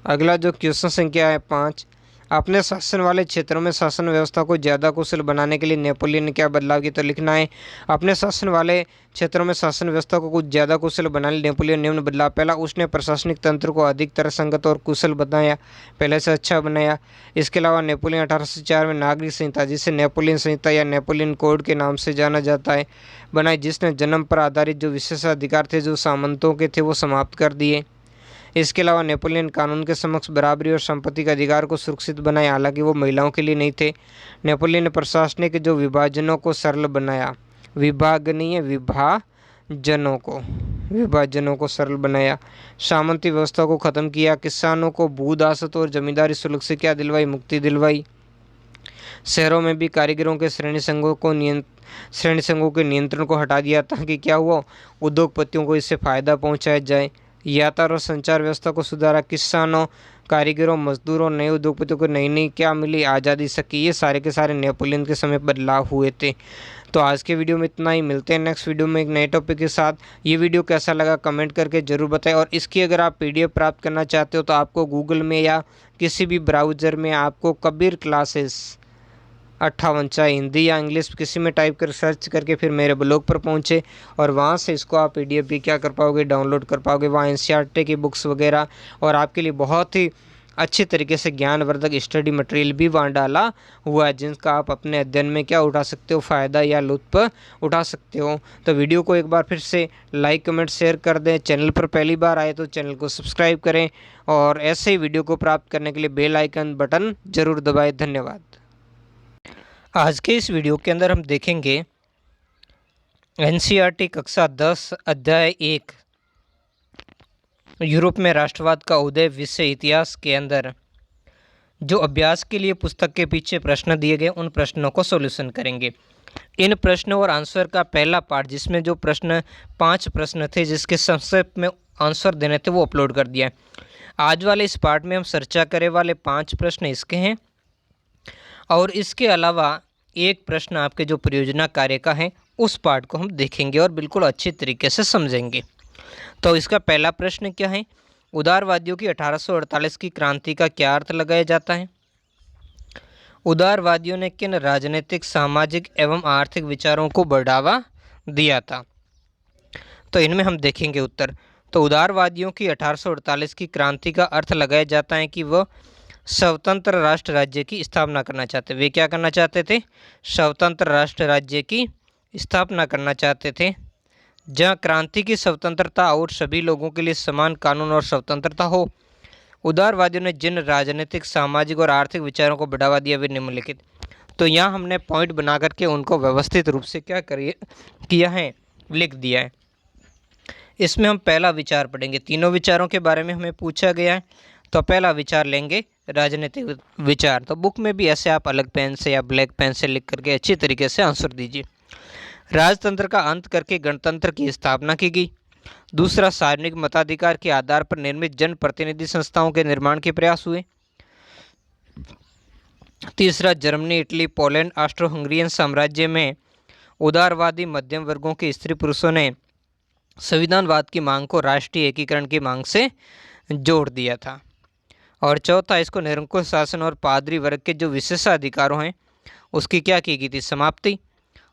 अगला जो क्वेश्चन संख्या है 5, अपने शासन वाले क्षेत्रों में शासन व्यवस्था को ज़्यादा कुशल बनाने के लिए नेपोलियन ने क्या बदलाव किया, तो लिखना है अपने शासन वाले क्षेत्रों में शासन व्यवस्था को कुछ ज़्यादा कुशल बनाने नेपोलियन निम्न बदलाव। पहला, उसने प्रशासनिक तंत्र को अधिक तर्कसंगत और कुशल बनाया, पहले से अच्छा बनाया। इसके अलावा नेपोलियन 1804 में नागरिक संहिता, जिसे नेपोलियन संहिता या नेपोलियन कोड के नाम से जाना जाता है, बनाई, जिसने जन्म पर आधारित जो विशेषाधिकार थे जो सामंतों के थे वो समाप्त कर दिए। इसके अलावा नेपोलियन कानून के समक्ष बराबरी और संपत्ति के अधिकार को सुरक्षित बनाया, हालांकि वो महिलाओं के लिए नहीं थे। नेपोलियन ने प्रशासनिक जो विभाजनों को सरल बनाया, विभागनीय विभाजनों को सरल बनाया। सामंती व्यवस्था को खत्म किया। किसानों को भूदासत और जमींदारी शुल्क से क्या दिलवाई, मुक्ति दिलवाई। शहरों में भी कारीगरों के श्रेणी संघों के नियंत्रण को हटा दिया, ताकि क्या हुआ, उद्योगपतियों को इससे फायदा पहुंचाया जाए। यातायात और संचार व्यवस्था को सुधारा। किसानों, कारीगरों, मजदूरों, नए उद्योगपतियों को नई नई क्या मिली, आज़ादी सकी। ये सारे के सारे नेपोलियन के समय बदलाव हुए थे। तो आज के वीडियो में इतना ही, मिलते हैं नेक्स्ट वीडियो में एक नए टॉपिक के साथ। ये वीडियो कैसा लगा कमेंट करके ज़रूर बताएं, और इसकी अगर आप PDF प्राप्त करना चाहते हो तो आपको गूगल में या किसी भी ब्राउज़र में आपको कबीर क्लासेस 58, चाहे हिंदी या इंग्लिश किसी में टाइप कर सर्च करके फिर मेरे ब्लॉग पर पहुँचे, और वहाँ से इसको आप PDF भी क्या कर पाओगे, डाउनलोड कर पाओगे। वहाँ NCERT की बुक्स वगैरह और आपके लिए बहुत ही अच्छी तरीके से ज्ञानवर्धक स्टडी मटेरियल भी वहाँ डाला हुआ है, जिनका आप अपने अध्ययन में क्या उठा सकते हो, फ़ायदा या लुत्फ़ उठा सकते हो। तो वीडियो को एक बार फिर से लाइक, कमेंट, शेयर कर दें। चैनल पर पहली बार आए तो चैनल को सब्सक्राइब करें, और ऐसे ही वीडियो को प्राप्त करने के लिए बेल आइकन बटन ज़रूर दबाएँ। धन्यवाद। आज के इस वीडियो के अंदर हम देखेंगे NCERT कक्षा 10 अध्याय 1 यूरोप में राष्ट्रवाद का उदय विषय इतिहास के अंदर जो अभ्यास के लिए पुस्तक के पीछे प्रश्न दिए गए, उन प्रश्नों को सॉल्यूशन करेंगे। इन प्रश्नों और आंसर का पहला पार्ट, जिसमें जो प्रश्न 5 प्रश्न थे जिसके संक्षेप में आंसर देने थे, वो अपलोड कर दिया है। आज वाले इस पार्ट में हम चर्चा करे वाले 5 प्रश्न इसके हैं, और इसके अलावा एक प्रश्न आपके जो परियोजना कार्य का है उस पार्ट को हम देखेंगे और बिल्कुल अच्छी तरीके से समझेंगे। तो इसका पहला प्रश्न क्या है, उदारवादियों की 1848 की क्रांति का क्या अर्थ लगाया जाता है। उदारवादियों ने किन राजनीतिक, सामाजिक एवं आर्थिक विचारों को बढ़ावा दिया था। तो इनमें हम देखेंगे उत्तर। तो उदारवादियों की 1848 की क्रांति का अर्थ लगाया जाता है कि वह स्वतंत्र राष्ट्र राज्य की स्थापना करना चाहते। वे क्या करना चाहते थे, स्वतंत्र राष्ट्र राज्य की स्थापना करना चाहते थे, जहाँ क्रांति की स्वतंत्रता और सभी लोगों के लिए समान कानून और स्वतंत्रता हो। उदारवादियों ने जिन राजनीतिक, सामाजिक और आर्थिक विचारों को बढ़ावा दिया वे निम्नलिखित। तो यहाँ हमने पॉइंट बना करके उनको व्यवस्थित रूप से क्या किया है, लिख दिया है। इसमें हम पहला विचार पढ़ेंगे। तीनों विचारों के बारे में हमें पूछा गया है, तो पहला विचार लेंगे राजनीतिक विचार। तो बुक में भी ऐसे आप अलग पेन से या ब्लैक पेन से लिख करके अच्छी तरीके से आंसर दीजिए। राजतंत्र का अंत करके गणतंत्र की स्थापना की गई। दूसरा, सार्वजनिक मताधिकार के आधार पर निर्मित जन प्रतिनिधि संस्थाओं के निर्माण के प्रयास हुए। तीसरा, Germany, Italy, Poland, Austro Hungarian साम्राज्य में उदारवादी मध्यम वर्गों के स्त्री पुरुषों ने संविधानवाद की मांग को राष्ट्रीय एकीकरण की मांग से जोड़ दिया था। और चौथा, इसको निरंकुश शासन और पादरी वर्ग के जो विशेषाधिकारों हैं उसकी क्या की गई थी, समाप्ति।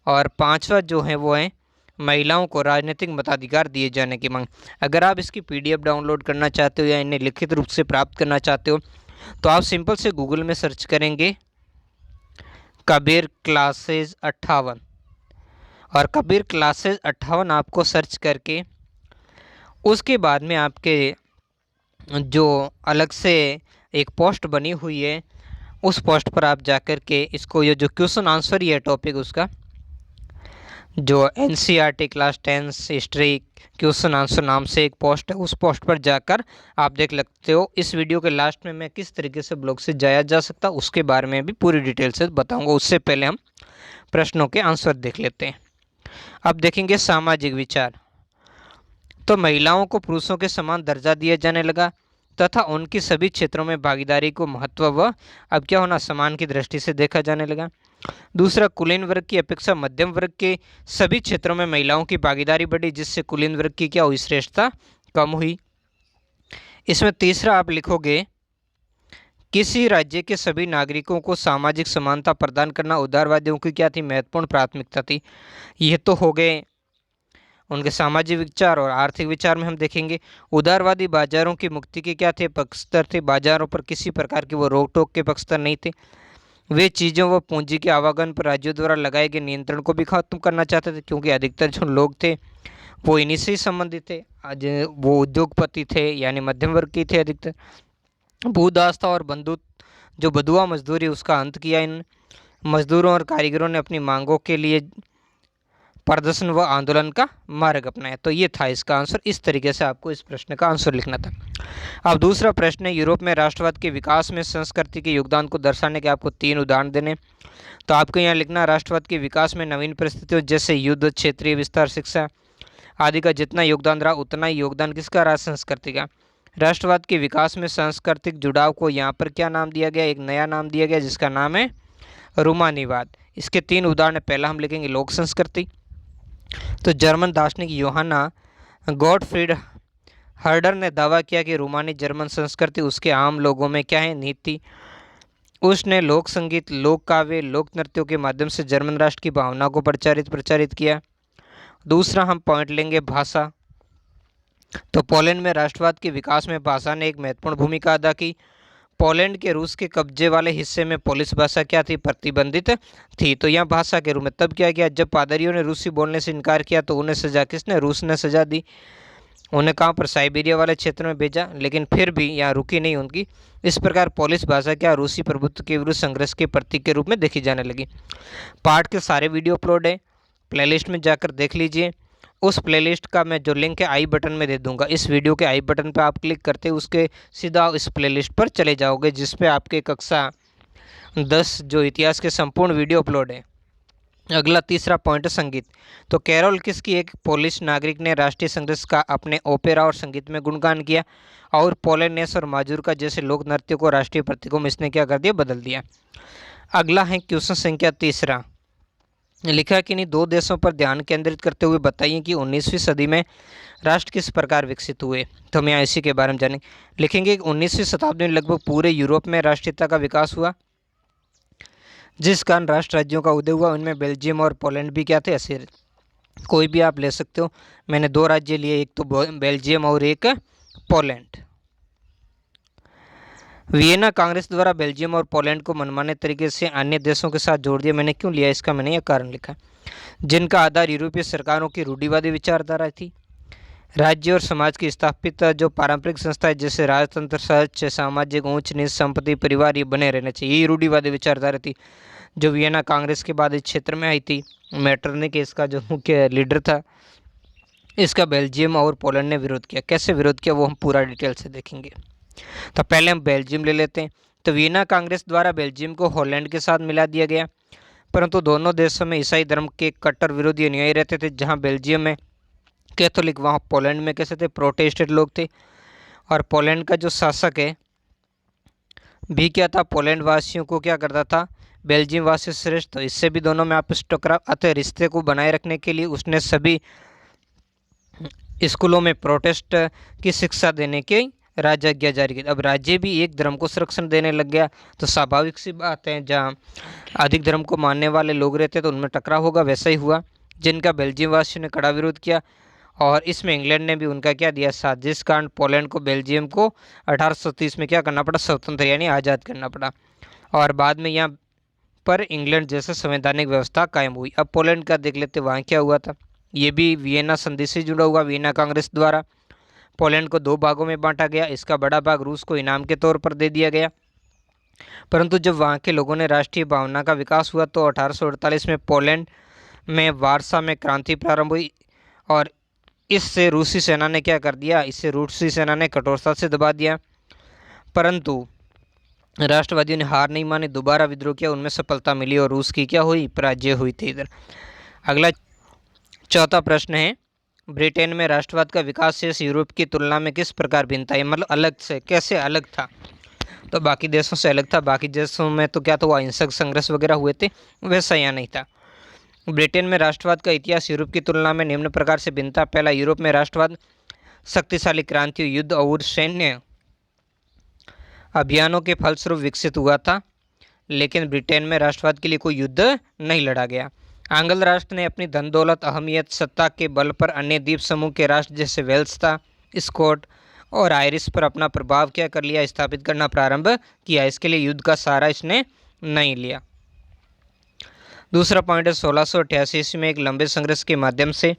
और पांचवा जो है वो है महिलाओं को राजनीतिक मताधिकार दिए जाने की मांग। अगर आप इसकी PDF डाउनलोड करना चाहते हो या इन्हें लिखित रूप से प्राप्त करना चाहते हो तो आप सिंपल से गूगल में सर्च करेंगे कबीर क्लासेस 58, और कबीर क्लासेस 58 आपको सर्च करके उसके बाद में आपके जो अलग से एक पोस्ट बनी हुई है उस पोस्ट पर आप जाकर के इसको, ये जो क्वेश्चन आंसर ही है टॉपिक उसका, जो NCERT class 10 history question answer नाम से एक पोस्ट है, उस पोस्ट पर जाकर आप देख सकते हो। इस वीडियो के लास्ट में मैं किस तरीके से ब्लॉग से जाया जा सकता उसके बारे में भी पूरी डिटेल से बताऊंगा। उससे पहले हम प्रश्नों के आंसर देख लेते हैं। अब देखेंगे सामाजिक विचार। तो महिलाओं को पुरुषों के समान दर्जा दिया जाने लगा तथा उनकी सभी क्षेत्रों में भागीदारी को महत्व व अब क्या होना समान की दृष्टि से देखा जाने लगा। दूसरा, कुलीन वर्ग की अपेक्षा मध्यम वर्ग के सभी क्षेत्रों में महिलाओं की भागीदारी बढ़ी, जिससे कुलीन वर्ग की क्या हुई, श्रेष्ठता कम हुई। इसमें तीसरा आप लिखोगे, किसी राज्य के सभी नागरिकों को सामाजिक समानता प्रदान करना उदारवादियों की क्या थी, महत्वपूर्ण प्राथमिकता थी। ये तो हो गए उनके सामाजिक विचार। और आर्थिक विचार में हम देखेंगे, उदारवादी बाजारों की मुक्ति के क्या थे, पक्षधर थे। बाजारों पर किसी प्रकार की वो रोक टोक के पक्षधर नहीं थे। वे चीज़ों व पूंजी के आवागमन पर राज्यों द्वारा लगाए गए नियंत्रण को भी खत्म करना चाहते थे, क्योंकि अधिकतर जो लोग थे वो इन्हीं से ही संबंधित थे। आज वो उद्योगपति थे, यानी मध्यम वर्ग के थे अधिकतर। भूदास था और जो बदुआ मजदूरी, उसका अंत किया इन मजदूरों और कारीगरों ने अपनी मांगों के लिए प्रदर्शन व आंदोलन का मार्ग अपनाया। तो ये था इसका आंसर। इस तरीके से आपको इस प्रश्न का आंसर लिखना था। अब दूसरा प्रश्न है, यूरोप में राष्ट्रवाद के विकास में संस्कृति के योगदान को दर्शाने के आपको 3 उदाहरण देने। तो आपको यहाँ लिखना, राष्ट्रवाद के विकास में नवीन परिस्थितियों जैसे युद्ध, क्षेत्रीय विस्तार, शिक्षा आदि का जितना योगदान रहा उतना ही योगदान किसका रहा, संस्कृति का। राष्ट्रवाद के विकास में सांस्कृतिक जुड़ाव को यहाँ पर क्या नाम दिया गया, एक नया नाम दिया गया जिसका नाम है रूमानीवाद। इसके 3 उदाहरण। पहला हम लिखेंगे लोक संस्कृति। तो जर्मन दार्शनिक योहाना गॉटफ्रीड हर्डर ने दावा किया कि रोमानी जर्मन संस्कृति उसके आम लोगों में क्या है, नीति। उसने लोक संगीत, लोक काव्य, लोक नृत्यों के माध्यम से जर्मन राष्ट्र की भावना को प्रचारित किया। दूसरा हम पॉइंट लेंगे भाषा। तो पोलैंड में राष्ट्रवाद के विकास में भाषा ने एक महत्वपूर्ण भूमिका अदा की। पोलैंड के रूस के कब्जे वाले हिस्से में पोलिश भाषा क्या थी, प्रतिबंधित थी। तो यहाँ भाषा के रूप में तब क्या किया, जब पादरियों ने रूसी बोलने से इनकार किया तो उन्हें सजा किसने, रूस ने सजा दी। उन्हें कहाँ पर, साइबेरिया वाले क्षेत्र में भेजा, लेकिन फिर भी यहाँ रुकी नहीं उनकी। इस प्रकार पोलिश भाषा क्या रूसी प्रभुत्व के विरुद्ध संघर्ष के प्रतीक के रूप में देखी जाने लगी। पाठ के सारे वीडियो अपलोड है, प्लेलिस्ट में जाकर देख लीजिए। उस प्लेलिस्ट का मैं जो लिंक है आई बटन में दे दूंगा। इस वीडियो के आई बटन पर आप क्लिक करते उसके सीधा इस प्लेलिस्ट पर चले जाओगे, जिस पे आपके कक्षा 10 जो इतिहास के संपूर्ण वीडियो अपलोड है। अगला तीसरा पॉइंट है संगीत। तो कैरोल किसकी, एक पोलिश नागरिक ने राष्ट्रीय संघर्ष का अपने ओपेरा और संगीत में गुणगान किया, और पोलेनेस और माजूरका जैसे लोक नृत्यों को राष्ट्रीय प्रतीकों में इसने क्या कर दिया, बदल दिया। अगला है क्वेश्चन संख्या 3 लिखा कि नहीं, 2 देशों पर ध्यान केंद्रित करते हुए बताइए कि 19वीं सदी में राष्ट्र किस प्रकार विकसित हुए। तो हम यहाँ इसी के बारे में जानेंगे। लिखेंगे कि 19वीं शताब्दी में लगभग पूरे यूरोप में राष्ट्रीयता का विकास हुआ, जिस कारण राष्ट्र राज्यों का उदय हुआ। उनमें बेल्जियम और पोलैंड भी क्या थे, असीर। कोई भी आप ले सकते हो, मैंने 2 राज्य लिए, एक तो बेल्जियम और एक पोलैंड। वियना कांग्रेस द्वारा बेल्जियम और पोलैंड को मनमाने तरीके से अन्य देशों के साथ जोड़ दिया। मैंने क्यों लिया, इसका मैंने यह कारण लिखा, जिनका आधार यूरोपीय सरकारों की रूढ़िवादी विचारधारा थी। राज्य और समाज की स्थापित जो पारंपरिक संस्थाएं जैसे राजतंत्र, सच, सामाजिक ऊंच नीच, संपत्ति, परिवार, ये बने रहने चाहिए, यही रूढ़िवादी विचारधारा थी जो वियना कांग्रेस के बाद इस क्षेत्र में आई थी। मेटरनिक इसका जो मुख्य लीडर था, इसका बेल्जियम और पोलैंड ने विरोध किया। कैसे विरोध किया वो हम पूरा डिटेल से देखेंगे। तो पहले हम बेल्जियम ले लेते हैं। तो वियना कांग्रेस द्वारा बेल्जियम को हॉलैंड के साथ मिला दिया गया, परंतु दोनों देशों में ईसाई धर्म के कट्टर विरोधी अनुयायी रहते थे। जहां बेल्जियम में कैथोलिक, वहाँ पोलैंड में कैसे थे, प्रोटेस्टेंट लोग थे। और पोलैंड का जो शासक है भी क्या था, पोलैंड वासियों को क्या करता था, बेल्जियम वासियों से श्रेष्ठ। तो इससे भी दोनों में आपस टकराव। अतः रिश्ते को बनाए रखने के लिए उसने सभी स्कूलों में प्रोटेस्ट की शिक्षा देने की राजआज्ञा जारी की। अब राज्य भी एक धर्म को संरक्षण देने लग गया, तो स्वाभाविक सी बात है जहाँ अधिक धर्म को मानने वाले लोग रहते तो उनमें टकराव होगा। वैसा ही हुआ, जिनका बेल्जियम वासियों ने कड़ा विरोध किया, और इसमें इंग्लैंड ने भी उनका क्या दिया साथ, जिस कारण पोलैंड को बेल्जियम को 1830 में क्या करना पड़ा, स्वतंत्र यानी आज़ाद करना पड़ा। और बाद में यहाँ पर इंग्लैंड जैसे संवैधानिक व्यवस्था कायम हुई। अब पोलैंड का देख लेते, वहाँ क्या हुआ था। ये भी वियना संधि से जुड़ा हुआ। वियना कांग्रेस द्वारा पोलैंड को 2 भागों में बांटा गया। इसका बड़ा भाग रूस को इनाम के तौर पर दे दिया गया, परंतु जब वहाँ के लोगों ने राष्ट्रीय भावना का विकास हुआ तो 1848 में पोलैंड में वारसा में क्रांति प्रारंभ हुई और इससे रूसी सेना ने क्या कर दिया, इसे रूसी सेना ने कठोरता से दबा दिया। परंतु राष्ट्रवादियों ने हार नहीं मानी, दोबारा विद्रोह किया, उनमें सफलता मिली और रूस की क्या हुई, पराजय हुई थी। इधर अगला चौथा प्रश्न है, ब्रिटेन में राष्ट्रवाद का विकास शेष यूरोप की तुलना में किस प्रकार भिन्न था, मतलब अलग से कैसे अलग था। तो बाकी देशों से अलग था, बाकी देशों में तो क्या था, वो अहिंसक संघर्ष वगैरह हुए थे, वैसा यहाँ नहीं था। ब्रिटेन में राष्ट्रवाद का इतिहास यूरोप की तुलना में निम्न प्रकार से भिन्न था। पहला, यूरोप में राष्ट्रवाद शक्तिशाली क्रांति, युद्ध और सैन्य अभियानों के फलस्वरूप विकसित हुआ था, लेकिन ब्रिटेन में राष्ट्रवाद के लिए कोई युद्ध नहीं लड़ा गया। आंग्ल राष्ट्र ने अपनी धन दौलत, अहमियत, सत्ता के बल पर अन्य द्वीप समूह के राष्ट्र जैसे वेल्स था, स्कॉट और आयरिश पर अपना प्रभाव क्या कर लिया, स्थापित करना प्रारंभ किया। इसके लिए युद्ध का सहारा इसने नहीं लिया। दूसरा पॉइंट है, 1688 ईस्वी में एक लंबे संघर्ष के माध्यम से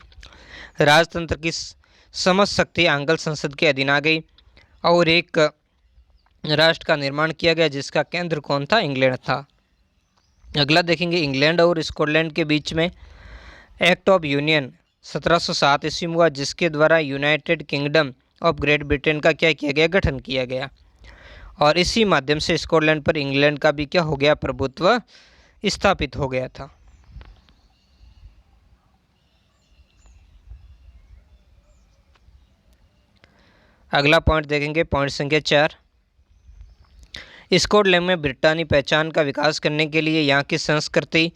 राजतंत्र की समझ शक्ति आंग्ल संसद के अधीन आ गई और एक राष्ट्र का निर्माण किया गया जिसका केंद्र कौन था, इंग्लैंड था। अगला देखेंगे, इंग्लैंड और स्कॉटलैंड के बीच में एक्ट ऑफ यूनियन 1707 ईस्वी में हुआ, जिसके द्वारा United kingdom of great Britain का क्या किया गया, गठन किया गया और इसी माध्यम से स्कॉटलैंड पर इंग्लैंड का भी क्या हो गया, प्रभुत्व स्थापित हो गया था। अगला पॉइंट देखेंगे, पॉइंट संख्या 4, स्कॉटलैंड में ब्रिटानी पहचान का विकास करने के लिए यहाँ की संस्कृति,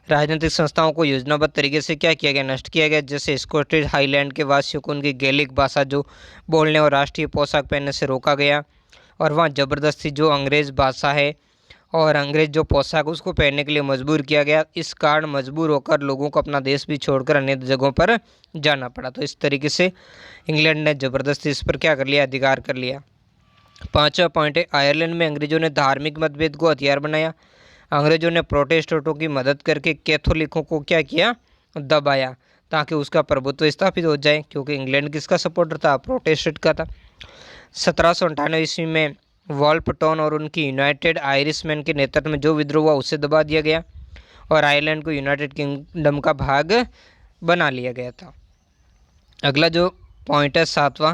राजनीतिक संस्थाओं को योजनाबद्ध तरीके से क्या किया गया, नष्ट किया गया। जैसे स्कॉटिश हाईलैंड के वासियों को उनकी गैलिक भाषा जो बोलने और राष्ट्रीय पोशाक पहनने से रोका गया और वहाँ ज़बरदस्ती जो अंग्रेज़ भाषा है और अंग्रेज़ जो पोशाक उसको पहनने के लिए मजबूर किया गया। इस कारण मजबूर होकर लोगों को अपना देश भी छोड़कर अन्य जगहों पर जाना पड़ा। तो इस तरीके से इंग्लैंड ने ज़बरदस्ती इस पर क्या कर लिया, अधिकार कर लिया। पांचवा पॉइंट है, आयरलैंड में अंग्रेजों ने धार्मिक मतभेद को हथियार बनाया। अंग्रेजों ने प्रोटेस्टेंटों की मदद करके कैथोलिकों को क्या किया, दबाया ताकि उसका प्रभुत्व स्थापित हो जाए, क्योंकि इंग्लैंड किसका सपोर्टर था, प्रोटेस्टेंट का था। 1798 ईस्वी में वॉल्पटन और उनकी यूनाइटेड आयरिशमैन के नेतृत्व में जो विद्रोह हुआ उसे दबा दिया गया और आयरलैंड को यूनाइटेड किंगडम का भाग बना लिया गया था। अगला जो पॉइंट है 7वां,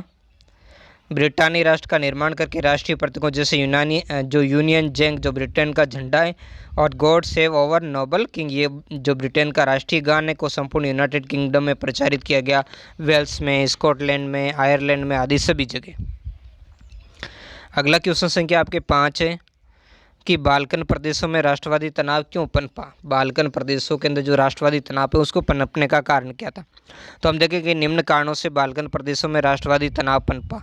ब्रिटानी राष्ट्र का निर्माण करके राष्ट्रीय प्रतीकों जैसे यूनियन जैक जो ब्रिटेन का झंडा है और God save over Nobel king ये जो ब्रिटेन का राष्ट्रीय गान है को संपूर्ण यूनाइटेड किंगडम में प्रचारित किया गया, वेल्स में, स्कॉटलैंड में, आयरलैंड में आदि सभी जगह। अगला क्वेश्चन संख्या आपके 5 है कि बाल्कन प्रदेशों में राष्ट्रवादी तनाव क्यों पनपा। बाल्कन प्रदेशों के अंदर जो राष्ट्रवादी तनाव है उसको पनपने का कारण क्या था। तो हम देखें कि निम्न कारणों से बाल्कन प्रदेशों में राष्ट्रवादी तनाव पनपा।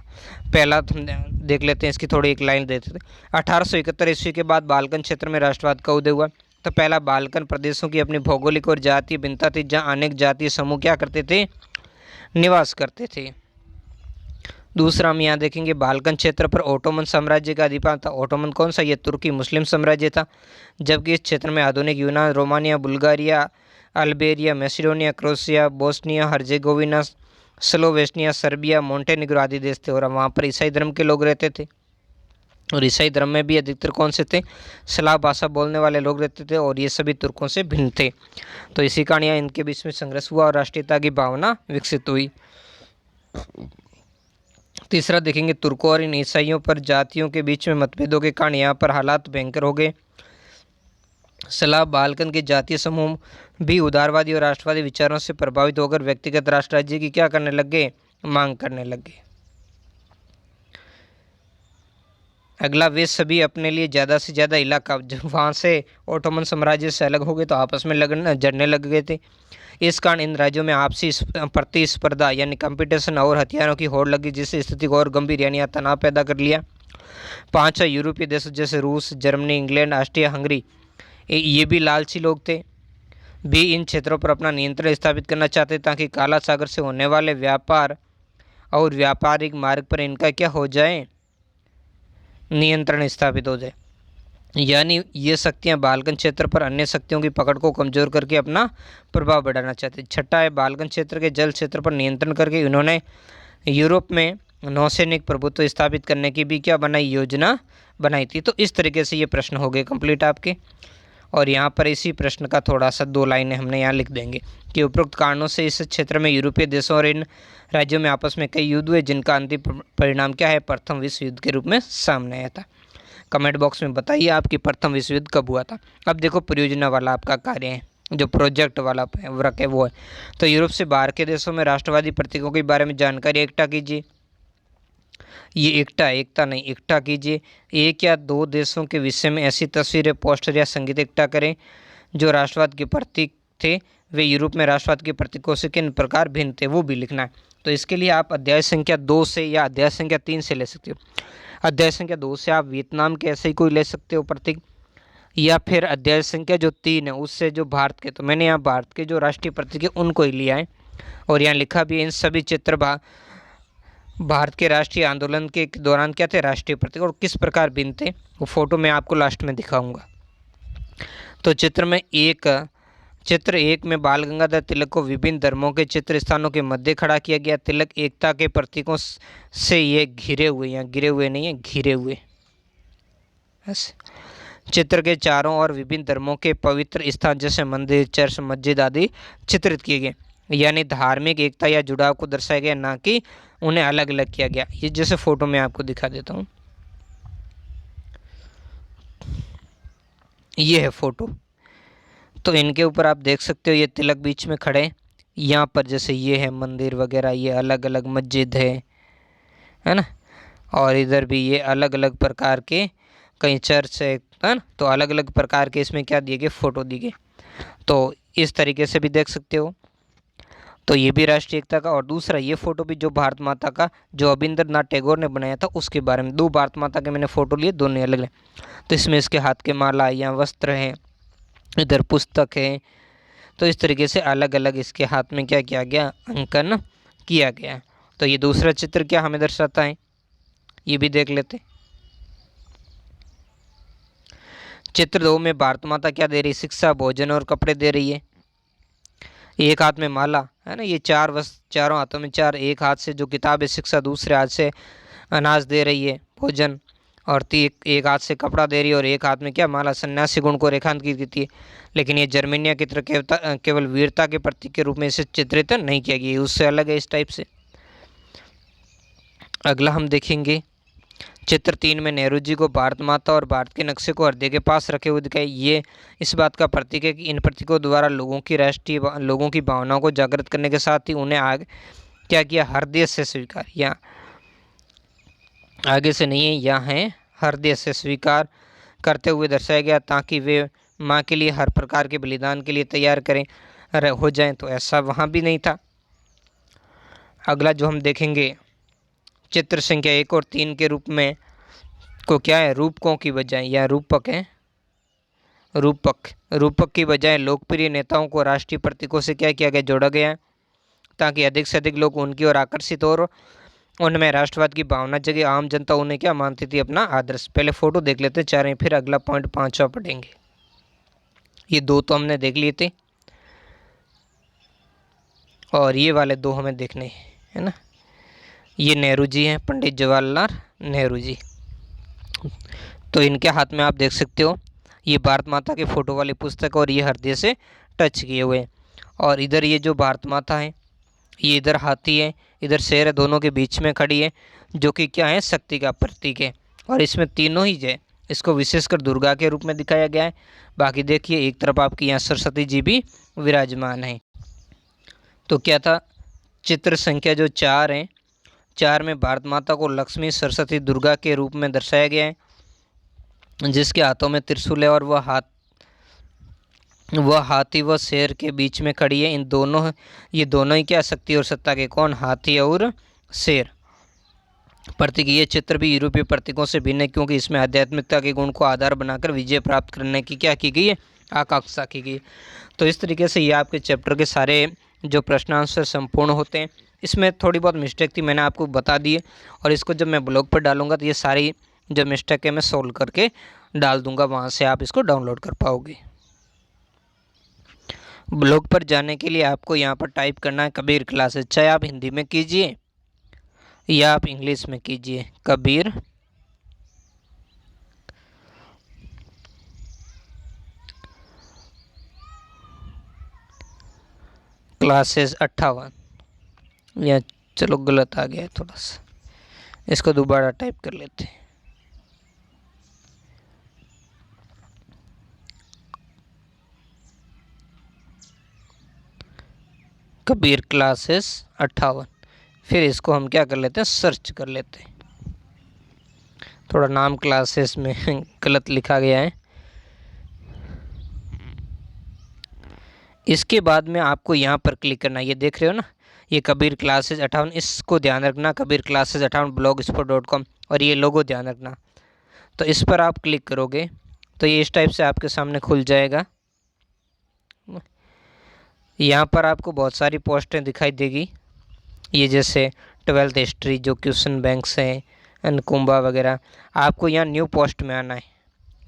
पहला हम देख लेते हैं, इसकी थोड़ी एक लाइन देते थे। 1871 ईस्वी के बाद बाल्कन क्षेत्र में राष्ट्रवाद का उदय हुआ। तो पहला, बाल्कन प्रदेशों की अपनी भौगोलिक और जातीय भिन्नता थी, जहाँ अनेक जातीय समूह क्या करते थे, निवास करते थे। दूसरा हम यहाँ देखेंगे, बाल्कन क्षेत्र पर ओटोमन साम्राज्य का अधिपत्य था। ओटोमन कौन सा, ये तुर्की मुस्लिम साम्राज्य था, जबकि इस क्षेत्र में आधुनिक यूनान, Romania, Bulgaria, Albania, Macedonia, Croatia, Bosnia Herzegovina, Slovenia, Serbia, Montenegro आदि देश थे और वहाँ पर ईसाई धर्म के लोग रहते थे। और ईसाई धर्म में भी अधिकतर कौन से थे, स्लाव भाषा बोलने वाले लोग रहते थे और ये सभी तुर्कों से भिन्न थे। तो इसी कारण यहाँ इनके बीच में संघर्ष हुआ और राष्ट्रीयता की भावना विकसित हुई। तीसरा देखेंगे, तुर्कों और इन ईसाइयों पर जातियों के बीच में मतभेदों के कारण यहाँ पर हालात भयंकर हो गए। स्लाव बाल्कन के जातीय समूह भी उदारवादी और राष्ट्रवादी विचारों से प्रभावित होकर व्यक्तिगत राष्ट्र राज्य की क्या करने लग गए, मांग करने लग गए। अगला, वे सभी अपने लिए ज़्यादा से ज़्यादा इलाका, जब वहाँ से ओटोमन साम्राज्य से अलग हो गए तो आपस में जड़ने लग गए थे। इस कारण इन राज्यों में आपसी प्रतिस्पर्धा यानी कंपटीशन और हथियारों की होड़ लगी, जिससे स्थिति को और गंभीर यानी तनाव पैदा कर लिया। पांचवा, यूरोपीय देशों जैसे रूस, जर्मनी, इंग्लैंड, ऑस्ट्रिया, हंगरी ये भी लालची लोग थे, भी इन क्षेत्रों पर अपना नियंत्रण स्थापित करना चाहते ताकि काला सागर से होने वाले व्यापार और व्यापारिक मार्ग पर इनका क्या हो जाए, नियंत्रण स्थापित हो जाए। यानी ये शक्तियां बाल्कन क्षेत्र पर अन्य शक्तियों की पकड़ को कमजोर करके अपना प्रभाव बढ़ाना चाहते। छठा है, बाल्कन क्षेत्र के जल क्षेत्र पर नियंत्रण करके इन्होंने यूरोप में नौसैनिक प्रभुत्व स्थापित करने की भी क्या बनाई, योजना बनाई थी। तो इस तरीके से ये प्रश्न हो गए कंप्लीट आपके। और यहाँ पर इसी प्रश्न का थोड़ा सा 2 लाइनें हमने यहाँ लिख देंगे कि उपरोक्त कारणों से इस क्षेत्र में यूरोपीय देशों और इन राज्यों में आपस में कई युद्ध हुए जिनका अंतिम परिणाम क्या है, प्रथम विश्व युद्ध के रूप में सामने आया था। कमेंट बॉक्स में बताइए आपकी प्रथम विश्व युद्ध कब हुआ था। अब देखो परियोजना वाला आपका कार्य है, जो प्रोजेक्ट वाला वर्क है वो है। तो यूरोप से बाहर के देशों में राष्ट्रवादी प्रतीकों के बारे में जानकारी इकट्ठा कीजिए। ये एकता नहीं, इकट्ठा कीजिए। एक या दो देशों के विषय में ऐसी तस्वीरें, पोस्टर या संगीत इकट्ठा करें जो राष्ट्रवाद के प्रतीक थे। वे यूरोप में राष्ट्रवाद के प्रतीकों से किन प्रकार भिन्न थे, वो भी लिखना है। तो इसके लिए आप अध्याय संख्या 2 से या अध्याय संख्या 3 से ले सकते हो। अध्याय संख्या 2 से आप वियतनाम के ऐसे ही कोई ले सकते हो प्रतीक, या फिर अध्याय संख्या जो 3 है उससे जो भारत के, तो मैंने यहाँ भारत के जो राष्ट्रीय प्रतीक है उनको ही लिया है। और यहाँ लिखा भी है, इन सभी चित्र भारत के राष्ट्रीय आंदोलन के दौरान क्या थे, राष्ट्रीय प्रतीक, और किस प्रकार भिन्न थे वो फोटो मैं आपको लास्ट में दिखाऊंगा। तो चित्र एक में बाल गंगाधर तिलक को विभिन्न धर्मों के चित्र स्थानों के मध्य खड़ा किया गया। तिलक एकता के प्रतीकों से ये घिरे हुए, यहाँ गिरे हुए नहीं है, घिरे हुए। चित्र के चारों ओर विभिन्न धर्मों के पवित्र स्थान जैसे मंदिर, चर्च, मस्जिद आदि चित्रित किए गए, यानी धार्मिक एकता या जुड़ाव को दर्शाया गया, ना कि उन्हें अलग अलग किया गया। ये जैसे फोटो में आपको दिखा देता हूँ, ये है फोटो। तो इनके ऊपर आप देख सकते हो ये तिलक बीच में खड़े, यहाँ पर जैसे ये है मंदिर वगैरह, ये अलग अलग मस्जिद है ना। और इधर भी ये अलग अलग प्रकार के कहीं चर्च है ना। तो अलग अलग प्रकार के इसमें क्या दिए गए, फोटो दिए गए। तो इस तरीके से भी देख सकते हो। तो ये भी राष्ट्रीय एकता का। और दूसरा ये फोटो भी जो भारत माता का, जो रविंद्रनाथ टैगोर ने बनाया था, उसके बारे में। 2 भारत माता के मैंने फोटो लिए, दोनों अलग अलग। तो इसमें इसके हाथ के माला, यहाँ वस्त्र हैं, इधर पुस्तक है। तो इस तरीके से अलग अलग इसके हाथ में क्या किया गया, अंकन किया गया। तो ये दूसरा चित्र क्या हमें दर्शाता है, ये भी देख लेते। चित्र 2 में भारत माता क्या दे रही, शिक्षा, भोजन और कपड़े दे रही है। एक हाथ में माला है ना, ये चारों हाथों में 4, एक हाथ से जो किताब है शिक्षा, दूसरे हाथ से अनाज दे रही है, भोजन, और एक हाथ से कपड़ा दे रही है, और एक हाथ में क्या, माला। सन्यासी गुण को रेखांकित की थी। लेकिन ये जर्मेनिया की तरह केवल वीरता के प्रतीक के रूप में इसे चित्रित नहीं किया गया, उससे अलग है इस टाइप से। अगला हम देखेंगे चित्र 3 में नेहरू जी को भारत माता और भारत के नक्शे को हृदय के पास रखे हुए दिखाई। ये इस बात का प्रतीक है कि इन प्रतीकों द्वारा लोगों की भावनाओं को जागृत करने के साथ ही उन्हें क्या किया, हृदय से स्वीकार, या आगे से नहीं है, यहाँ है, हृदय से स्वीकार करते हुए दर्शाया गया, ताकि वे माँ के लिए हर प्रकार के बलिदान के लिए तैयार हो जाएं। तो ऐसा वहाँ भी नहीं था। अगला जो हम देखेंगे चित्र संख्या 1 और 3 के रूप में को क्या है, रूपकों की बजाय, या रूपक है, रूपक की बजाय लोकप्रिय नेताओं को राष्ट्रीय प्रतीकों से क्या किया गया, जोड़ा गया, ताकि अधिक से अधिक लोग उनकी ओर आकर्षित और उनमें राष्ट्रवाद की भावना जगह। आम जनता उन्हें क्या मानती थी, अपना आदर्श। पहले फोटो देख लेते हैं 4, फिर अगला पॉइंट 5वां पढ़ेंगे। ये 2 तो हमने देख लिए थे, और ये वाले 2 हमें देखने है ना। ये नेहरू जी हैं, पंडित जवाहरलाल नेहरू जी। तो इनके हाथ में आप देख सकते हो ये भारत माता के फोटो वाली पुस्तक, और ये हृदय से टच किए हुए। और इधर ये जो भारत माता है, ये इधर हाथी है, इधर शेर है, दोनों के बीच में खड़ी है, जो कि क्या है, शक्ति का प्रतीक है। और इसमें तीनों ही है, इसको विशेषकर दुर्गा के रूप में दिखाया गया है। बाकी देखिए एक तरफ आपकी यहाँ सरस्वती जी भी विराजमान है। तो क्या था, चित्र संख्या जो 4 है, 4 में भारत माता को लक्ष्मी, सरस्वती, दुर्गा के रूप में दर्शाया गया है, जिसके हाथों में त्रिशूल है, और वह हाथी व शेर के बीच में खड़ी है। ये दोनों ही क्या, शक्ति और सत्ता के, कौन, हाथी और शेर प्रतीक। ये चित्र भी यूरोपीय प्रतीकों से भिन्न है, क्योंकि इसमें आध्यात्मिकता के गुण को आधार बनाकर विजय प्राप्त करने की क्या की गई है, आकांक्षा की गई। तो इस तरीके से ये आपके चैप्टर के सारे जो प्रश्न आंसर संपूर्ण होते हैं। इसमें थोड़ी बहुत मिस्टेक थी, मैंने आपको बता दी है, और इसको जब मैं ब्लॉग पर डालूंगा तो ये सारी जो मिस्टेक है मैं सोल्व करके डाल दूंगा, वहाँ से आप इसको डाउनलोड कर पाओगे। ब्लॉग पर जाने के लिए आपको यहाँ पर टाइप करना है कबीर क्लासेस, चाहे आप हिंदी में कीजिए या आप इंग्लिश में कीजिए कबीर क्लासेस 58। या चलो गलत आ गया है थोड़ा सा, इसको दोबारा टाइप कर लेते हैं। कबीर क्लासेस 58। फिर इसको हम क्या कर लेते हैं, सर्च कर लेते हैं। थोड़ा नाम क्लासेस में गलत लिखा गया है। इसके बाद में आपको यहाँ पर क्लिक करना है, ये देख रहे हो ना, ये कबीर क्लासेस 58, इसको ध्यान रखना, कबीर क्लासेस 58 blogspot.com, और ये लोगो ध्यान रखना। तो इस पर आप क्लिक करोगे तो ये इस टाइप से आपके सामने खुल जाएगा। यहाँ पर आपको बहुत सारी पोस्टें दिखाई देगी, ये जैसे 12th हिस्ट्री जो क्वेश्चन बैंक्स हैं, अनुकुंभा वगैरह। आपको यहाँ न्यू पोस्ट में आना है,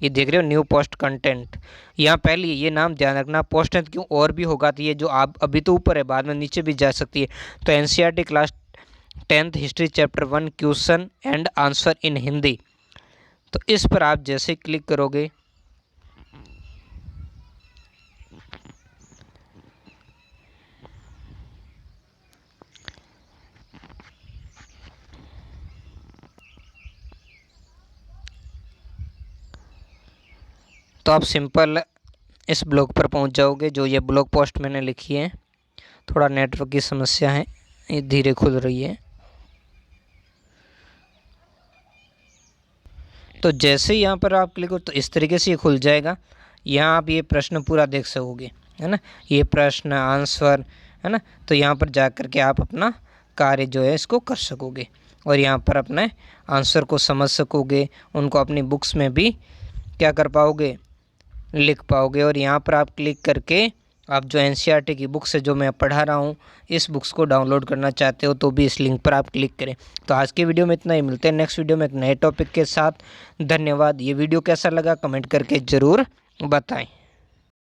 ये देख रहे हो न्यू पोस्ट कंटेंट। यहाँ पहले ये नाम ध्यान रखना, पोस्ट है क्यों और भी होगा, तो ये जो आप अभी तो ऊपर है, बाद में नीचे भी जा सकती है। तो NCERT class 10th history chapter 1 question and answer in Hindi, तो इस पर आप जैसे क्लिक करोगे तो आप सिंपल इस ब्लॉग पर पहुंच जाओगे, जो ये ब्लॉग पोस्ट मैंने लिखी है। थोड़ा नेटवर्क की समस्या है, ये धीरे खुल रही है। तो जैसे ही यहाँ पर आप क्लिक हो तो इस तरीके से ये खुल जाएगा। यहाँ आप ये प्रश्न पूरा देख सकोगे, है ना, ये प्रश्न आंसर, है ना। तो यहाँ पर जा कर के आप अपना कार्य जो है इसको कर सकोगे, और यहाँ पर अपने आंसर को समझ सकोगे, उनको अपनी बुक्स में भी क्या कर पाओगे, लिख पाओगे। और यहाँ पर आप क्लिक करके आप जो NCERT की बुक्स है जो मैं पढ़ा रहा हूँ, इस बुक्स को डाउनलोड करना चाहते हो तो भी इस लिंक पर आप क्लिक करें। तो आज की वीडियो में इतना ही, मिलते हैं नेक्स्ट वीडियो में एक नए टॉपिक के साथ। धन्यवाद। ये वीडियो कैसा लगा कमेंट करके ज़रूर बताएं।